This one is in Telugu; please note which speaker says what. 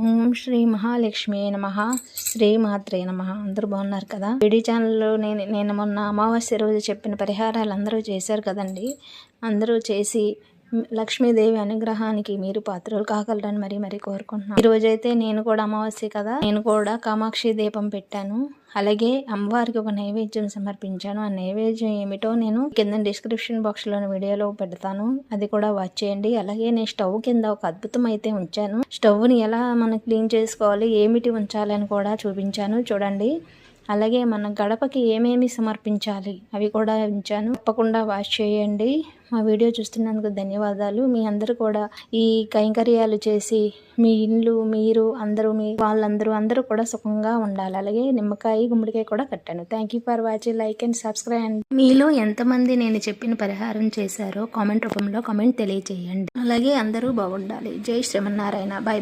Speaker 1: ఓం శ్రీ మహాలక్ష్మి నమః. శ్రీ మాత్రే నమః. అందరూ బాగున్నారు కదా? వీడియో ఛానల్లో నేను మొన్న అమావాస్య రోజు చెప్పిన పరిహారాలు అందరూ చేశారు కదండి. అందరూ చేసి లక్ష్మీదేవి అనుగ్రహానికి మీరు పాత్రలు కాగలరని మరీ కోరుకుంటున్నాను. ఈ రోజైతే నేను కూడా అమావాస్య కదా, నేను కూడా కామాక్షి దీపం పెట్టాను. అలాగే అమ్మవారికి ఒక నైవేద్యం సమర్పించాను. ఆ నైవేద్యం ఏమిటో నేను కింద డిస్క్రిప్షన్ బాక్స్ లోని వీడియోలో పెడతాను, అది కూడా వాచ్ చేయండి. అలాగే నేను స్టవ్ కింద ఒక అద్భుతం అయితే ఉంచాను. స్టవ్ ని ఎలా మనం క్లీన్ చేసుకోవాలి, ఏమిటి ఉంచాలని కూడా చూపించాను, చూడండి. అలాగే మన గడపకి ఏమేమి సమర్పించాలి అవి కూడా ఉంచాను. తప్పకుండా వాచ్ చేయండి. మా వీడియో చూస్తున్నందుకు ధన్యవాదాలు. మీ అందరూ కూడా ఈ కైంకర్యాలు చేసి మీ ఇల్లు, మీరు అందరూ, మీ వాళ్ళందరూ కూడా సుఖంగా ఉండాలి. అలాగే నిమ్మకాయ, గుమ్మడికాయ కూడా కట్టాను. Thank you for watching. Like and subscribe. మీలో ఎంతమంది నేను చెప్పిన పరిహారం చేశారో కామెంట్ రూపంలో కామెంట్ తెలియజేయండి. అలాగే అందరూ బాగుండాలి. జై శ్రీమన్నారాయణ. బై.